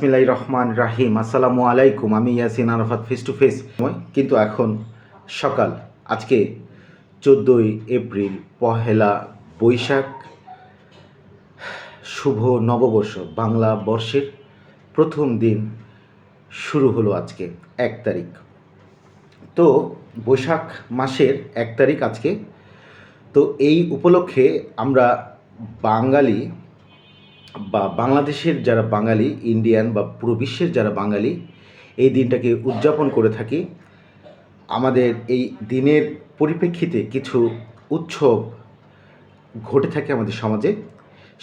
বিসমিল্লাহির রহমান রাহিম। আসসালামু আলাইকুম। আমি Yasin Arafat, face to face. কিন্তু এখন সকাল, আজকে 14ই এপ্রিল, পহেলা বৈশাখ, শুভ নববর্ষ। বাংলা বর্ষের প্রথম দিন শুরু হলো আজকে 1 তারিখ। তো বৈশাখ মাসের 1 তারিখ আজকে। তো এই উপলক্ষে আমরা বাঙালি বা বাংলাদেশের যারা বাঙালি, ইন্ডিয়ান বা পুরো বিশ্বের যারা বাঙালি, এই দিনটাকে উদযাপন করে থাকি। আমাদের এই দিনের পরিপ্রেক্ষিতে কিছু উৎসব ঘটে থাকে আমাদের সমাজে।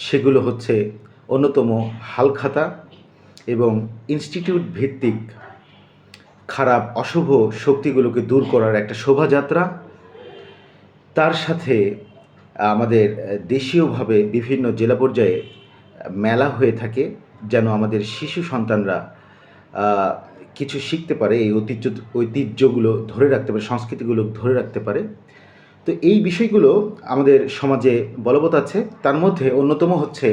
সেগুলো হচ্ছে অন্যতম হালখাতা এবং ইনস্টিটিউট ভিত্তিক খারাপ অশুভ শক্তিগুলোকে দূর করার একটা শোভাযাত্রা। তার সাথে আমাদের দেশীয়ভাবে বিভিন্ন জেলা পর্যায়ে মেলা হয়ে থাকে, যেন আমাদের শিশু সন্তানরা কিছু শিখতে পারে, এই ঐতিহ্যগুলো ধরে রাখতে পারে, সংস্কৃতিগুলো ধরে রাখতে পারে। তো এই বিষয়গুলো আমাদের সমাজে বলবৎ আছে। তার মধ্যে অন্যতম হচ্ছে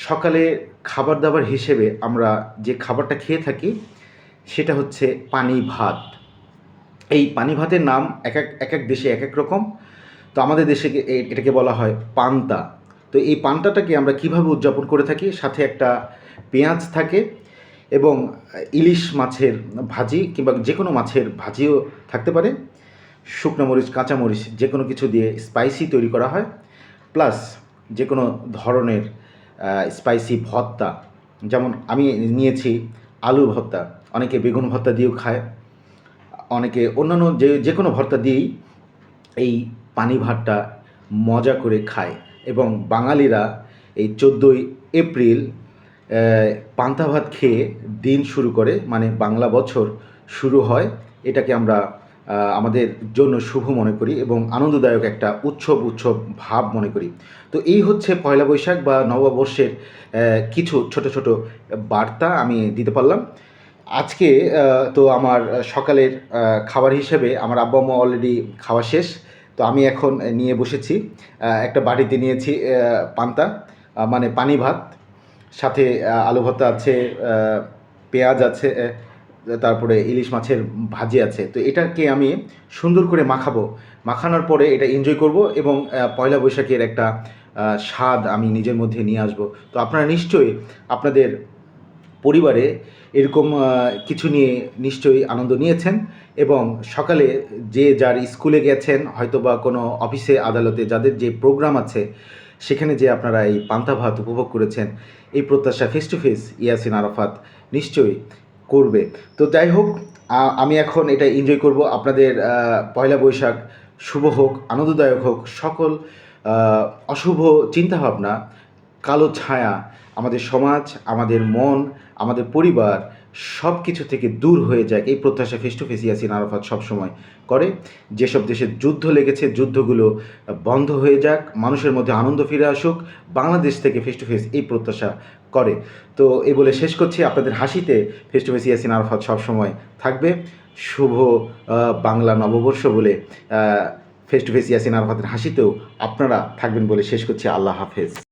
সকালে খাবার দাবার হিসেবে আমরা যে খাবারটা খেয়ে থাকি সেটা হচ্ছে পানি ভাত। এই পানি ভাতের নাম এক এক দেশে এক এক রকম। তো আমাদের দেশে এটাকে বলা হয় পান্তা। তো এই পান্তাটাকে আমরা কিভাবে উদযাপন করে থাকি, সাথে একটা পেঁয়াজ থাকে এবং ইলিশ মাছের ভাজি কিংবা যে কোনো মাছের ভাজিও থাকতে পারে। শুকনো মরিচ, কাঁচা মরিচ যে কোনো কিছু দিয়ে স্পাইসি তৈরি করা হয়, প্লাস যে কোনো ধরনের স্পাইসি ভর্তা। যেমন আমি নিয়েছি আলু ভর্তা, অনেকে বেগুন ভর্তা দিয়েও খায়, অনেকে অন্যান্য যে কোনো ভর্তা দিয়েই এই পানি ভাতটা মজা করে খায়। এবং বাঙালিরা এই 14ই এপ্রিল পান্তা ভাত খেয়ে দিন শুরু করে, মানে বাংলা বছর শুরু হয়। এটাকে আমরা আমাদের জন্য শুভ মনে করি এবং আনন্দদায়ক একটা উৎসব ভাব মনে করি। তো এই হচ্ছে পয়লা বৈশাখ বা নববর্ষের কিছু ছোট ছোট বার্তা আমি দিতে পারলাম আজকে। তো আমার সকালের খাবার হিসেবে আমার আব্বা আম্মা অলরেডি খাওয়া শেষ। তো আমি এখন নিয়ে বসেছি, একটা বাটিতে নিয়েছি পান্তা, মানে পানি ভাত, সাথে আলু ভর্তা আছে, পেঁয়াজ আছে, তারপরে ইলিশ মাছের ভাজি আছে। তো এটাকে আমি সুন্দর করে মাখানোর পরে এটা এনজয় করব এবং পয়লা বৈশাখের একটা স্বাদ আমি নিজের মধ্যে নিয়ে আসব। তো আপনারা নিশ্চয়ই আপনাদের পরিবারে এরকম কিছু নিয়ে নিশ্চয়ই আনন্দ নিয়েছেন এবং সকালে যে যার স্কুলে গেছেন, হয়তো বা কোনো অফিসে আদালতে যাদের যে প্রোগ্রাম আছে সেখানে যে আপনারা এই পান্তা ভাত উপভোগ করেছেন, এই প্রত্যাশা face to face Yasin Arafat নিশ্চয়ই করবে। তো যাই হোক, আমি এখন এটা এনজয় করব। আপনাদের পয়লা বৈশাখ শুভ হোক, আনন্দদায়ক হোক। সকল অশুভ চিন্তাভাবনা, কালো ছায়া আমাদের সমাজ, আমাদের মন, আমাদের পরিবার সব কিছু থেকে দূর হয়ে যায়, এই প্রত্যাশা face to face Yasin Arafat সবসময় করে। যেসব দেশে যুদ্ধ লেগেছে যুদ্ধগুলো বন্ধ হয়ে যাক, মানুষের মধ্যে আনন্দ ফিরে আসুক, বাংলাদেশ থেকে ফেস টু ফেস এই প্রত্যাশা করে। তো এই বলে শেষ করছি, আপনাদের হাসিতে face to face Yasin Arafat সবসময় থাকবে। শুভ বাংলা নববর্ষ বলে ফেস টু ফেস ইয়াসিন আরাফাতের হাসিতেও আপনারা থাকবেন বলে শেষ করছি। আল্লাহ হাফেজ।